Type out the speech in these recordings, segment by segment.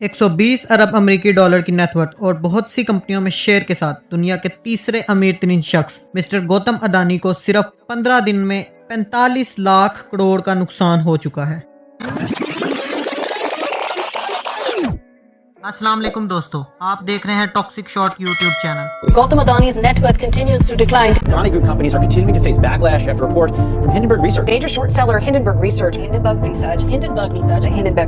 120 अरब अमेरिकी डॉलर की नेटवर्थ और बहुत सी कंपनियों में शेयर के साथ दुनिया के तीसरे अमीर तरीन शख्स मिस्टर गौतम अडानी को सिर्फ 15 दिन में 45 लाख करोड़ का नुकसान हो चुका है। अस्सलाम वालेकुम दोस्तों, आप देख रहे हैं toxic shot YouTube channel. Gautam Adani's net worth continues to decline. Adani Group companies are continuing to face backlash after a report from Hindenburg Research. Major short seller Hindenburg Research. Hindenburg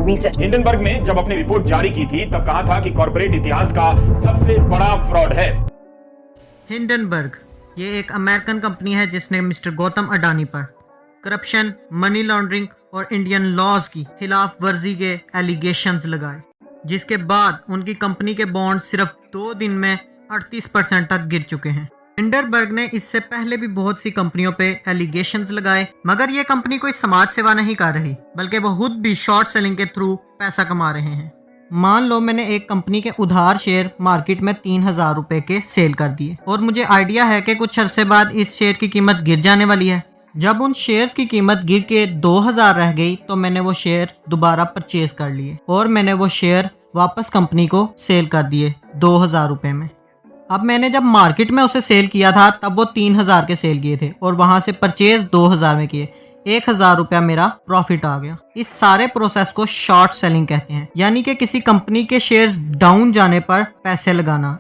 Research. Hindenburg ने जब अपनी report जारी की थी तब कहा था कि कॉर्पोरेट इतिहास का सबसे बड़ा फ्रॉड है। हिंडनबर्ग ये एक अमेरिकन कंपनी है जिसने मिस्टर गौतम अडानी पर करप्शन, मनी लॉन्ड्रिंग और इंडियन लॉज की खिलाफ वर्जी के एलिगेशंस लगाए, जिसके बाद उनकी कंपनी के बॉन्ड सिर्फ 2 दिन में 38% तक गिर चुके हैं। हिंडनबर्ग ने इससे पहले भी बहुत सी कंपनियों पे एलिगेशंस लगाए, मगर ये कंपनी कोई समाज सेवा नहीं कर रही, बल्कि वो खुद भी शॉर्ट सेलिंग के थ्रू पैसा कमा रहे हैं। मान लो मैंने एक कंपनी के उधार शेयर मार्केट में 3000 रुपए के सेल कर दिए और मुझे आइडिया है कि कुछ अरसे बाद इस शेयर की कीमत गिर जाने वाली है। जब उन शेयर्स की कीमत गिर के 2000 रह गई तो मैंने वो शेयर दोबारा परचेज कर लिए और मैंने वो शेयर वापस कंपनी को सेल कर दिए 2000 रुपए में। अब मैंने जब मार्केट में उसे सेल किया था तब वो 3000 के सेल किए थे और वहां से परचेज 2000 में किए, 1000 रुपया मेरा प्रॉफिट आ गया। इस सारे प्रोसेस को शॉर्ट सेलिंग कहते हैं, यानी कि किसी कंपनी के शेयर्स डाउन जाने पर पैसे लगाना।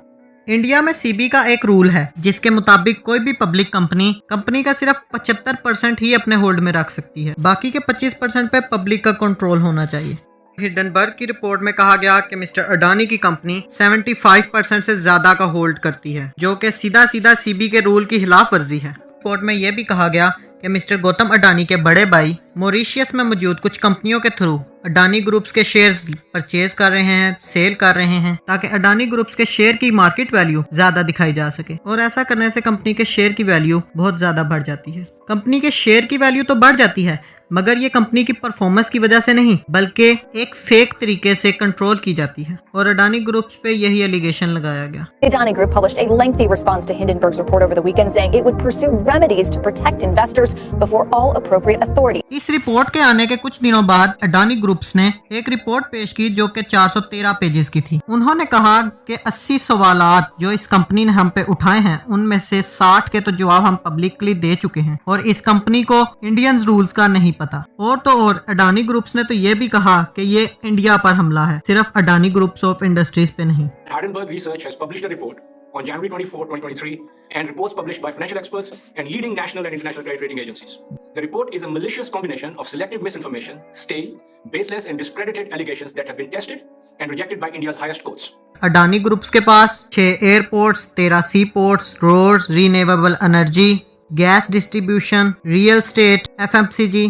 इंडिया में सीबी का एक रूल है जिसके मुताबिक कोई भी पब्लिक कंपनी का सिर्फ 75% ही अपने होल्ड में रख सकती है, बाकी के 25% पे पब्लिक का कंट्रोल होना चाहिए। हिंडनबर्ग की रिपोर्ट में कहा गया कि मिस्टर अडानी की कंपनी 75% से ज्यादा का होल्ड करती है, जो कि सीधा सीधा सीबी के रूल की खिलाफ वर्जी है। रिपोर्ट में यह भी कहा गया कि मिस्टर गौतम अडानी के बड़े भाई मॉरिशियस में मौजूद कुछ कंपनियों के थ्रू अडानी ग्रुप्स के शेयर्स परचेज कर रहे हैं, सेल कर रहे हैं, ताकि अडानी ग्रुप्स के शेयर की मार्केट वैल्यू ज्यादा दिखाई जा सके। और ऐसा करने से कंपनी के शेयर की वैल्यू बहुत ज्यादा बढ़ जाती है। कंपनी के शेयर की वैल्यू तो बढ़ जाती है, मगर ये कंपनी की परफॉर्मेंस की वजह से नहीं, बल्कि एक फेक तरीके से कंट्रोल की जाती है और अडानी ग्रुप्स पे यही एलिगेशन लगाया गया। Adani Group published a lengthy response to Hindenburg's report over the weekend, saying it would pursue remedies to protect investors before all appropriate authorities. इस रिपोर्ट के आने के कुछ दिनों बाद अडानी ग्रुप्स ने एक रिपोर्ट पेश की जो कि 413 पेजेस की थी। उन्होंने कहा कि 80 सवालात जो इस कंपनी ने हम पे उठाए हैं उनमें से 60 के तो जवाब हम पब्लिकली दे चुके हैं और इस कंपनी को इंडियन रूल्स का नहीं पता। और तो और अडानी ग्रुप्स ने तो ये भी कहा कि ये इंडिया पर हमला है, सिर्फ अडानी ग्रुप्स ऑफ इंडस्ट्रीज पे नहीं। Hindenburg Research has published a report on January 24, 2023 and reports published by financial experts and leading national and international credit rating agencies. The report is a malicious combination of selective misinformation, stale, baseless and discredited allegations that have been tested and rejected by India's highest courts. Adani groups के पास 6 airports, 13 sea ports, roads, renewable energy, gas distribution, real estate, FMCG,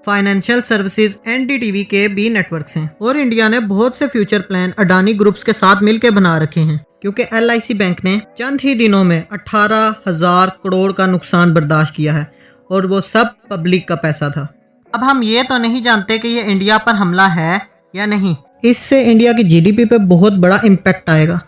financial services, NDTV के भी networks हैं। और India ने बहुत से future plan Adani groups के साथ मिलकर बना रखे हैं, क्योंकि एलआईसी बैंक ने चंद ही दिनों में 18,000 करोड़ का नुकसान बर्दाश्त किया है और वो सब पब्लिक का पैसा था। अब हम ये तो नहीं जानते कि ये इंडिया पर हमला है या नहीं। इससे इंडिया की जीडीपी पे बहुत बड़ा इम्पैक्ट आएगा।